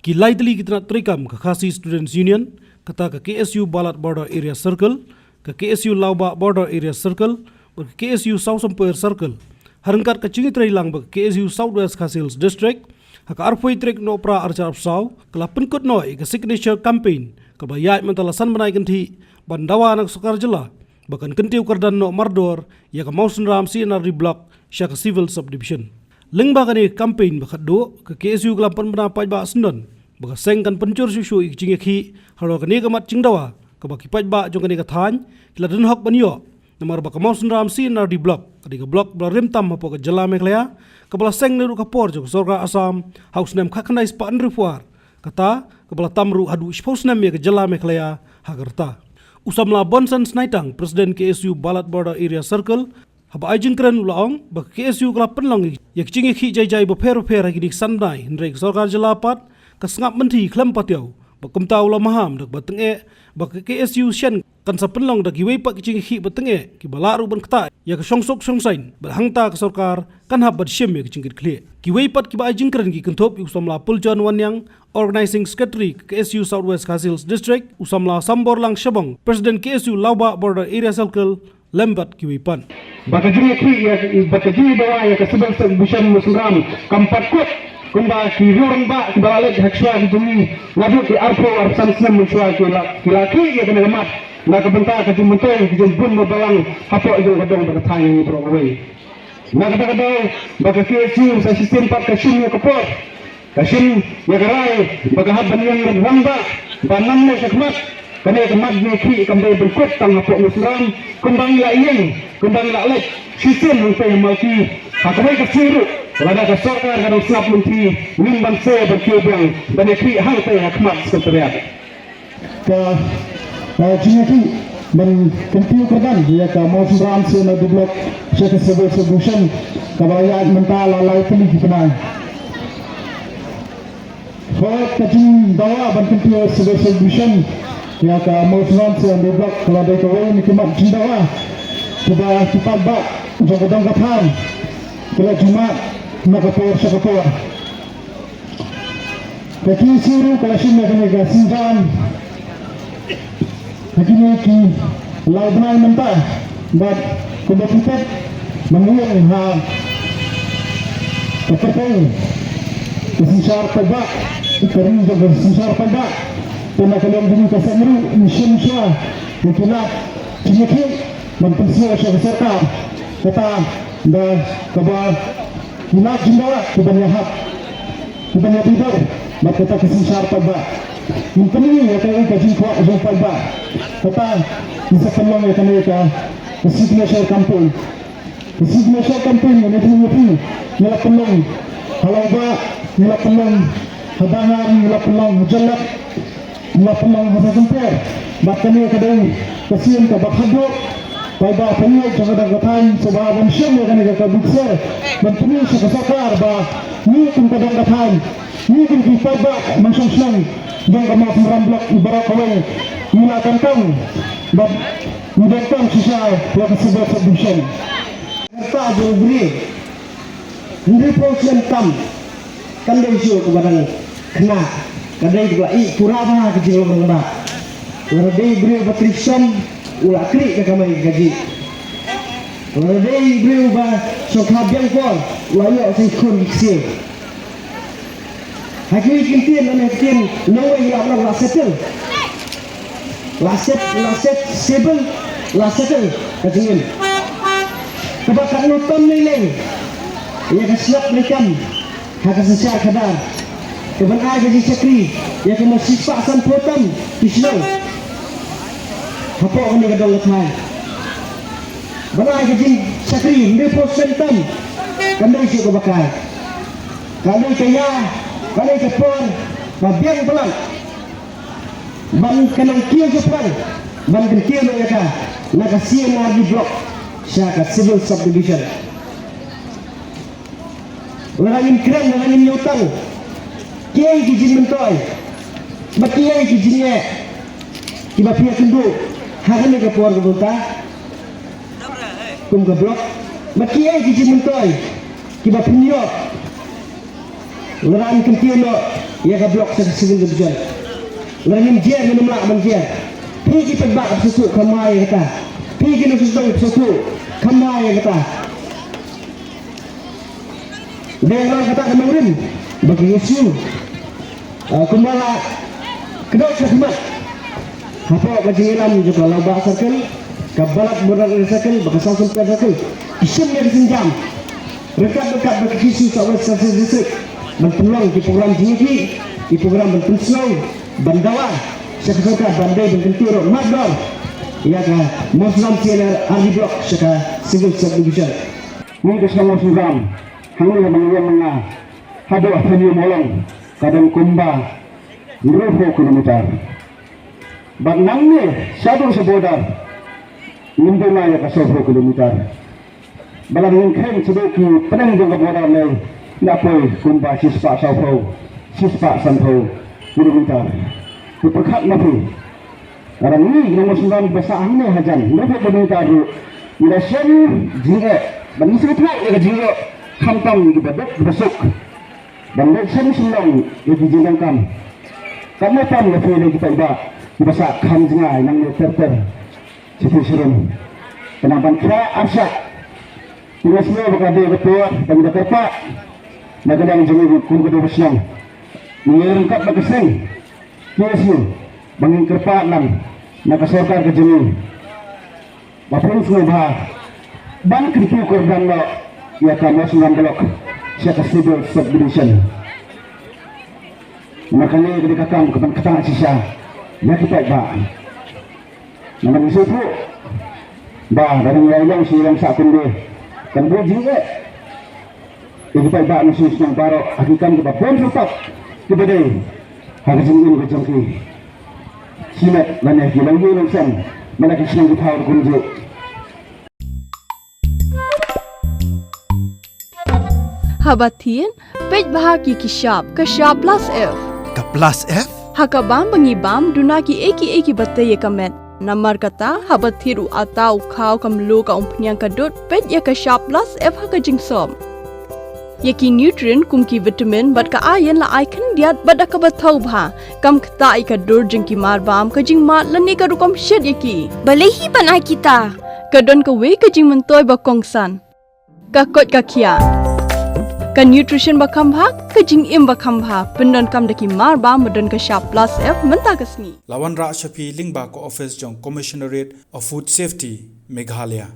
Kilai teli kita nak terikam ke Khasi Students Union, kata ke KSU Balat Border Area Circle, ke KSU Lauba Border Area Circle, ke KSU South Empire Circle. Harangkat ke cingi terilang ke KSU Southwest Khasils District, hak arfoi trek no pra arca apsau, kala penkut noi ke signature campaign, ke bayat mentalasan menai kenti, bandawa anak sukar jela, bahkan kentiu kardan no mardor, ya ke Mausen Ram CNR Block, syak Civil Subdivision. Lengba kani campaign bakat do ke KSU kelapan mendapat bak sendon, baka sengkan pencur susu ik cingi ki, halo kani kemat cingdawa, ke baki paj bak jong kani kathan, kila den hok banyo, namar baka Mausen Ram CNR Block, kadi ke blok bela rimtam hapo ke jela meklaya, kepala seng neru kapor jong sorga Asam, haus nem kakanai span rifuar, kata kepala tamru hadu ispos nem ya ke jela meklaya hagerta. Usamla Bonsan Snaitang, Presiden KSU Balat Border Area Circle, haba ajeng keren ulaong, baka KSU kelap penlong yak cingi ki jai beper hagi dik sandai, hendrek sorga jelapat, kesengap menti klem patiau, bakum tau la maham dak batenge, baka KSU sien kan sa penlong dak giwei pak cingi ki batenge, ki balaru ban kata, yak songsok songsain, berhangta ke sorkar, kan habat syem yak cingkit kli. Giwei pat ki ba ajeng keren ki kentop usamla Puljon Wanyang, Organizing Secretary KSU Southwest Khasils District, usamla Sambor Lang Shabong, Presiden KSU Lauba Border Area Circle, lembat kiwipan. Baka jini ki ya baka jini bawa ya kasibal sebushan muslim kampat kut kumba ki hurang ba ki balale hakswa ki jini ngadu ki arpo arsan sem muswa ki laki ya kena mat na kabenta ka jumuntoy ki jumbun mo balang hapo jo kadong baka thangi pro away na kada baka KSU sa sistem pat kasim ya kapor kasim ya garai baka haban yang ramba banam mo sakmat kani kemat ni ki kambe berkut tang hapo muslim kumbang la iyeng kumbang la lek sistem untuk yang malki hakai kesiru rada kasarkar kadang snap menteri nimban se berkiubang dan ki hang te hakmat sekretariat ke jinaki dan kentiu kerdan ya ka Mausen Ram CNR Block syak Civil Subdivision kabayat mental lalai teli kenai Fort kajing dawa ban kentiu Civil Subdivision ya ka Mausen Ram CNR Block kalau ada kawai ni kemat jindawa sudah kita bak jangkauan kapal kala Jumat nak kapal sekapal kaki siru kala sini kena gasinjan kaki ni ki laudnai mentah dan kebetulan menguang ha kepercayaan kesinsar tabak ikari juga kesinsar tabak pernah kalian dulu kasamru insya mungkinlah ciniki mempersiapkan syarikat kata dah kabar hilang jumlah kebanyakan tidur maka kita kesinsar pada mungkin ya kalau kaji kuat jumpa pada kata bisa peluang ya kena kita signature campaign ini dulu nilai peluang kalau bah nilai peluang hadangan nilai peluang mujalab nilai peluang masa tempur bahkan ya kadang kesian ke bakhaduk pada penyok jangan katakan sebab mensyam yang kena kabukse menteri sekasakar bah ni pun kadang katakan ni pun kita bah mensyam senang jangan kamu meramblak ibarat kawai milakan kau bah mudahkan sisa yang sebuah subdivision harta berberi ini proses kam kan dari siu kebarang kena kadai juga pura bah kecil orang bah kadai beri patrisan ulah klik ke kamai gaji. Kalau dia beri ubah sokap yang pun, layak saya kun kecil. Hakiki kintin dan kintin, nawa yang orang lasetel, laset sebel, lasetel kecilin. Kebakan nutam nilai, ia kesilap lekam, hak sesuai kadar. Kebenar gaji sekri, ia kena sifat samputan kisah. Apa orang yang kadang lekai Balai kecil sakri Dia prosentan Kandai siap kebakai Kandai kaya Kandai kepor Babiang pelang Ban kanang kia kepor Ban kia mereka Naka CNR Block Syakat Civil Subdivision Langin keren Langin nyutang Kiai kijin mentoy Bakiai kijinnya Kiba pihak kenduk Hakan ni kepuar kebuta, kum keblok, makiai kijin mentoy, kiba penyok, lerang kentian lo, ia ka blok sa civil division ngin dia ngin mla man dia pigi pegbak susu kamai kata pigi no susu susu kamai kata dengan kata kemarin bagi isu kumbala kedok khidmat apa kajian juga laba circle kabalat border circle bakasal circle isim yang disenjam rekat-rekat bagi isu sawat service district berpeluang di program tinggi di program berpeluang bandawa sekadar bandai berkentur mador ia ka muslim center army block seka civil subdivision ini kesemua program hangni mengenai hado afani molong kadang kumba 20 kilometer bag nangni satu border nimbuna ya ka 10 kilometer balang khen sedoki penang jong border le napoi kumba sispa saufo sispa sanfo kilometer perkat nafi orang ni nomor 9 besar hangni hajan 20 kilometer ila sen jinge bani sebetul ya jinge khantam di bedok besok dan sen senang ya dijinangkan kamu pam le fele kita iba basa kham jingai nang le ter situ sirum kenapa kira asyak Tugasnya berkata betul dan tidak tepat. Maka yang jumlah kun kedua bersiang mengirimkan berkeseng kiasu mengingkirpak nan nakasorkan ke jumlah bapun semua bah ban kritik korban lo ia kamu sembilan blok siapa civil subdivision makanya ketika kamu ketang sisa ya kita bah namanya itu bah dari yang silang sakun deh kan bujing ke kita iba nusus yang baru hakikan kita pun tetap kepada harga jengin ke jengki silat mana hilang hilang sen mana kisah kita harus kunjuk Habatin pej bahagi kishap plus F Ka plus F? hakabam bangibam dunaki eki batay kamet Namar kata habat thiru atau kau kamlu ka umpnyang kadut pet ya ka sharp plus F ha ka jingsom. Yaki nutrient kum ki vitamin bat ka iron la icon diat bat ka bathau bha kam khta I ka dur jing ki mar bam ka jing mat lani ka rukom shed yaki. Balehi panai kita. Ka don ka we ka jing mentoy ba kongsan. Ka kot ka kia. Ka nutrition ba khambha ka jing im ba khambha pendon kam daki mar bam medon ka sharp plus F menta kasni. Lawan Ra Shafi Lingba ko office jong Commissionerate of Food Safety Meghalaya.